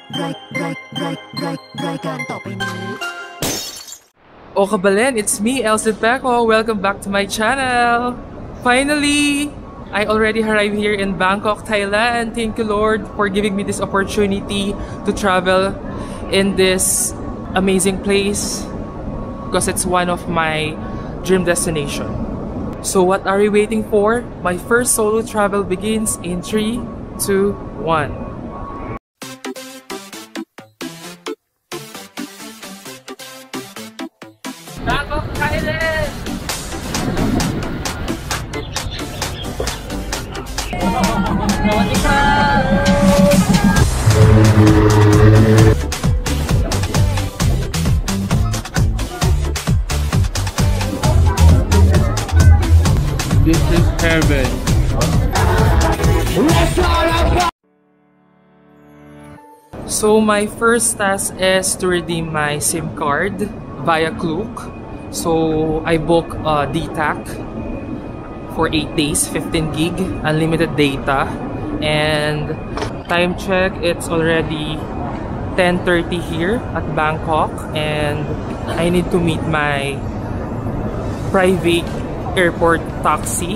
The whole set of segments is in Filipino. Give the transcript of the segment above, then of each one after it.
Oh kabalen, it's me, Elsid Peko. Welcome back to my channel. Finally, I already arrived here in Bangkok, Thailand. Thank you, Lord, for giving me this opportunity to travel in this amazing place because it's one of my dream destination. So what are we waiting for? My first solo travel begins in 3, 2, 1. Bangkok, Thailand! This is heaven. So my first task is to redeem my SIM card via Klook. So I booked DTAC for 8 days, 15 gig, unlimited data, and time check, it's already 10:30 here at Bangkok, and I need to meet my private airport taxi.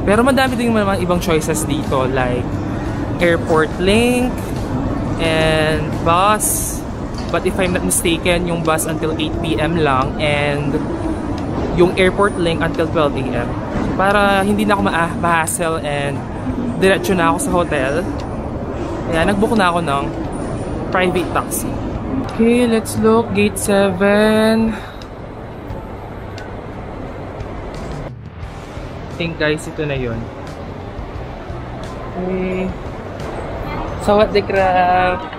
Pero madami din naman ibang choices dito, like airport link and bus. But if I'm not mistaken, yung bus until 8 PM lang and yung airport link until 12 AM. Para hindi na ako ma-hassle and diretso na ako sa hotel. Kaya nag-book na ako ng private taxi. Okay, let's look. Gate 7. I think guys, ito na yun. Okay. Sawadee krap.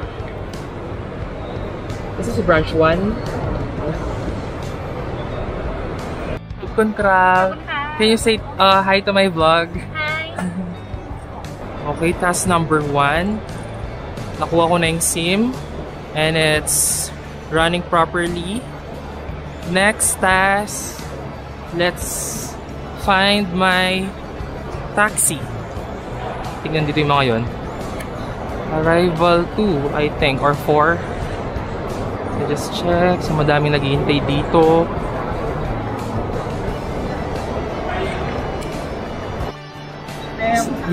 This is branch 1. Tukon krap. Can you say hi to my vlog? Hi. Okay, task number 1. Nakuha ko na yung SIM and it's running properly. Next task, let's find my taxi. Tingnan dito yung mga yun. Arrival 2, I think, or 4. I just check. So madaming naghihintay dito.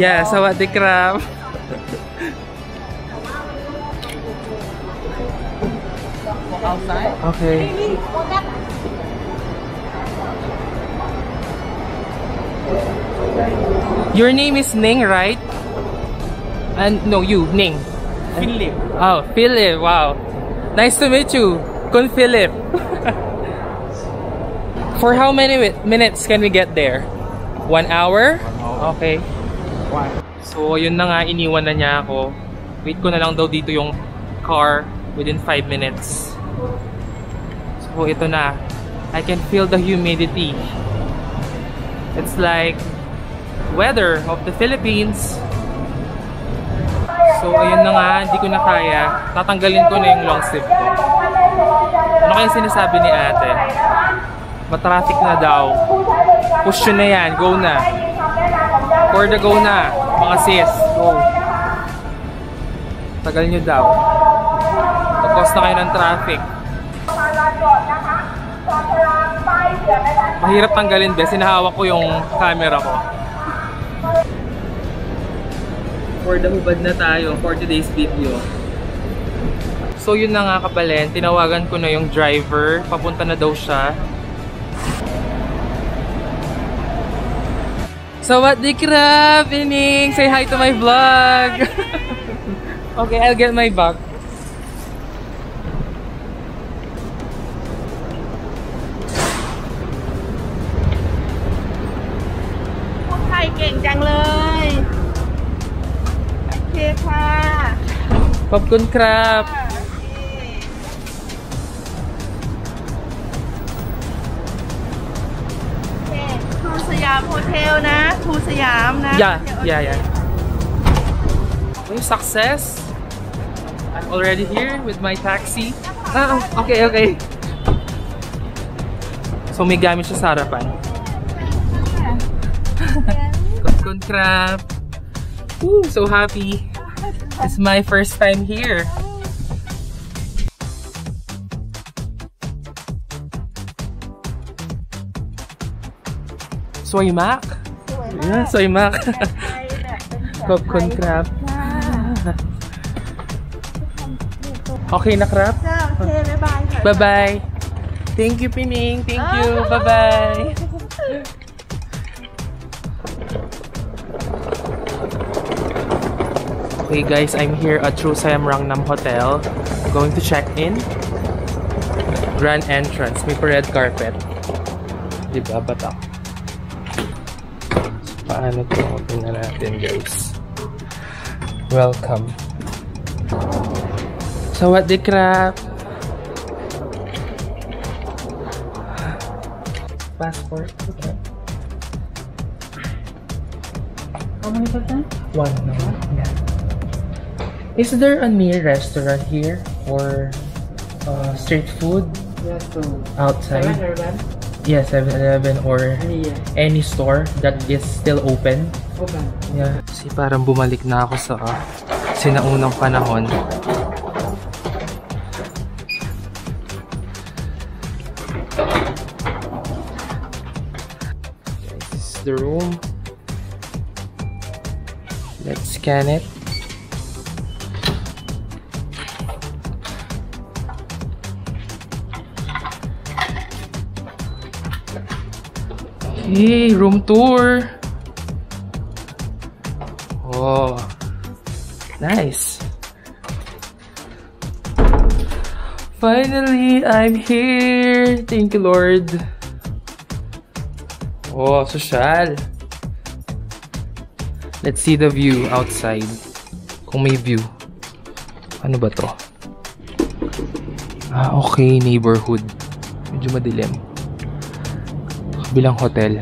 Yeah, sawadee krap. Outside? Okay. Your name is Ning, right? And no, you, Ning. Philip. Oh, Philip. Wow. Nice to meet you, Kun Philip. For how many minutes can we get there? 1 hour? Okay. So, yun na nga, iniwan na niya ako. Wait ko na lang daw dito yung car within 5 minutes. So, ito na. I can feel the humidity. It's like weather of the Philippines. So, ayun na nga, hindi ko na kaya. Tatanggalin ko na yung long sleeve ko. Ano kaya sinasabi ni ate? Matraffic na daw. Push na yan, go na. For the go na, mga sis, go. Tagal nyo daw. Tapos na kayo ng traffic. Mahirap tanggalin, be. Sinahawak ko yung camera ko. For the hubad na tayo for today's video. So yun na nga kabalen, tinawagan ko na yung driver, papunta na daw siya. Sawadee krap, Ining! Say hi to my vlog! Okay, I'll get my bag. Hi, เก่งจังเลย โอเคค่ะ ขอบคุณครับ ทูสยามโฮเทลนะทูสยามนะ Yeah. Success! I'm already here with my taxi. Okay. So may gamit siya sa harapan. Kun krap. So happy. It's my first time here. Soy mac? Yeah, soy mac. Popcorn crab. Okay na crab? Okay, bye-bye. Bye-bye. Thank you, Pining. Thank you. Bye-bye. Okay guys, I'm here at Siam Rangnam Hotel. Going to check in. Grand entrance. May red carpet. Diba? Batak. Paano ito? Tingnan natin guys. Welcome. Sawadee krap. Passport. Okay. How many person? One. No? Yeah. Is there a near restaurant here or street food? Yes, so Outside? 7-Eleven. Yeah, 7-Eleven or any store that is still open. Open. Yeah. Kasi parang bumalik na ako sa sinaunang panahon. This is the room. Let's scan it. Hey, room tour. Oh, nice. Finally, I'm here. Thank you, Lord. Oh, social. Let's see the view outside. Kung may view. Ano ba to? Ah, okay. Neighborhood. Medyo madilim. Bilang hotel.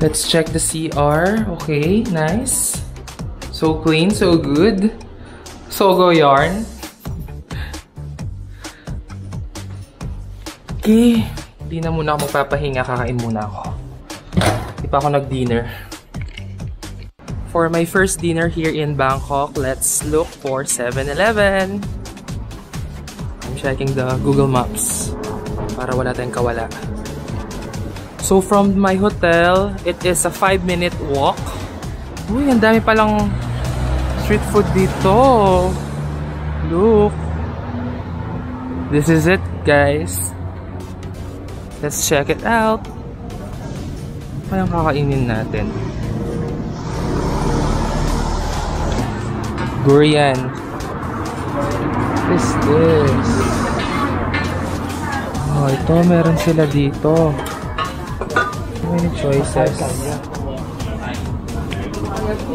Let's check the CR. Okay, nice. So clean, so good. Sogo yarn. Okay. Di na muna ako magpapahinga. Kakain muna ako. Di pa ako nag-dinner. For my first dinner here in Bangkok, let's look for 7-Eleven. I'm checking the Google Maps para wala tayong kawala. So from my hotel, it is a 5-minute walk. Uy, ang dami palang street food dito. Look. This is it, guys. Let's check it out. Ano yung kakainin natin? Durian. What is this? Oh, ito meron sila dito. Many choices.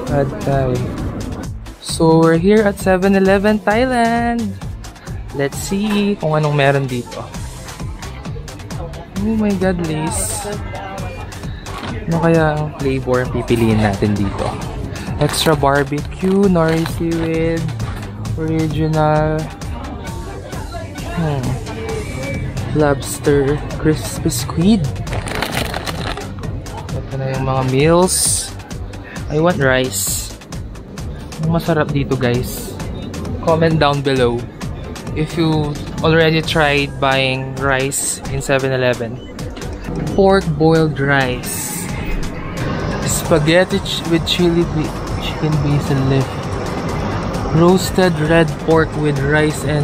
Pad Thai. So we're here at 7-Eleven Thailand. Let's see kung anong meron dito. Oh my God, Liz. Ano kaya ang flavor ang pipiliin natin dito? Extra barbecue, nori seaweed, original, lobster, crispy squid. Ito na yung mga meals. I want rice. Ang masarap dito, guys. Comment down below if you already tried buying rice in 7-Eleven. Pork boiled rice. Spaghetti with chili chicken basil leaf. Roasted red pork with rice and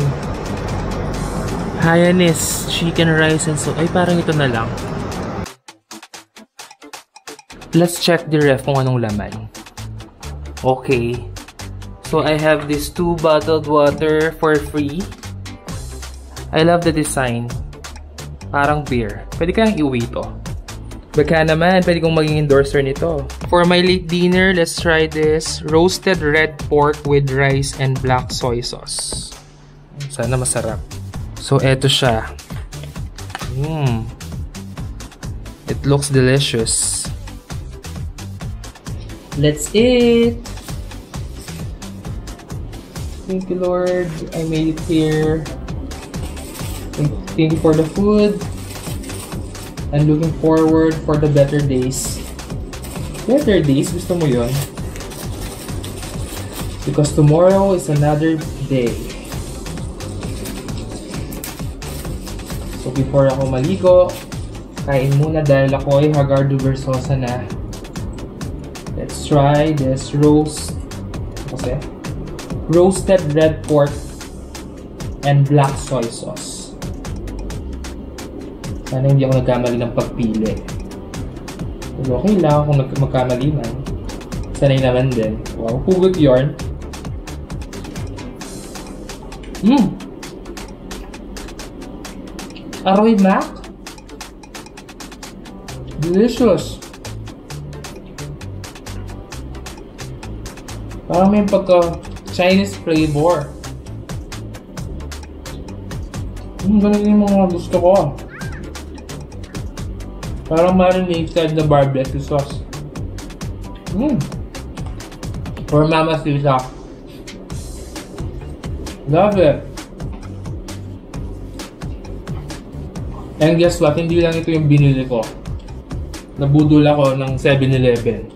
Hainanese chicken rice and so. Ay, parang ito na lang. Let's check the ref kung anong laman. Okay. So I have this 2 bottled water for free. I love the design. Parang beer. Pwede kayang iuwi ito. Baka naman, pwede kong maging endorser nito. For my late dinner, let's try this roasted red pork with rice and black soy sauce. Sana masarap. So, eto siya. It looks delicious. Let's eat! Thank you, Lord. I made it here. Thank you for the food. And looking forward for the better days. Better days? Gusto mo yun? Because tomorrow is another day. So before ako maligo, kain muna dahil ako ay hagardo versosa na. Let's try this roasted red pork and black soy sauce. Sana hindi ako nagkamali ng pagpili. Pero okay lang kung magkamali man. Sanay naman din. Wow, hugot yarn. Aroy mac? Delicious. Parang may pagka Chinese flavor. Ganun yung mga gusto ko. Parang marinated na barbecue sauce. For Mama Sisa. Love it. And guess what? Hindi lang ito yung binili ko. Nabudol ako ng 7-Eleven.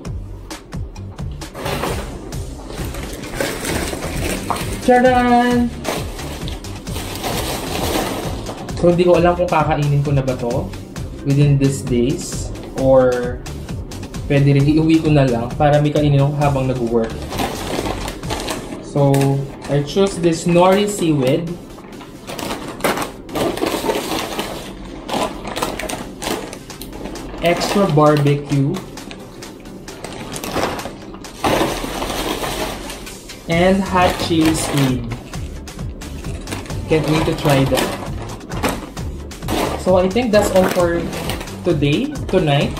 Tcharan! So hindi ko alam kung kakainin ko na ba to within these days or pwede rin iuwi ko na lang para may kainin ako habang nag-work. So I chose this nori seaweed. Extra barbecue and hot chili squid. Can't wait to try that. So I think that's all for tonight,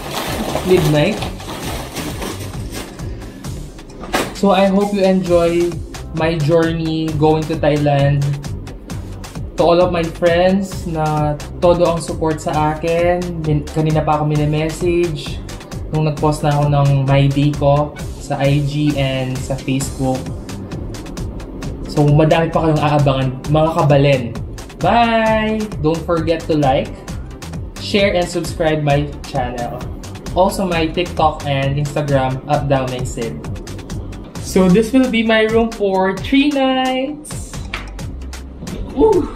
midnight. So I hope you enjoy my journey going to Thailand. To all of my friends na todo ang support sa akin. Kanina pa ako mini-message nung nag-post na ako ng my day ko sa IG and sa Facebook. So madami pa kayong aabangan, mga kabalen. Bye! Don't forget to like, share, and subscribe my channel. Also my TikTok and Instagram, @downexid. So this will be my room for 3 nights. Ooh!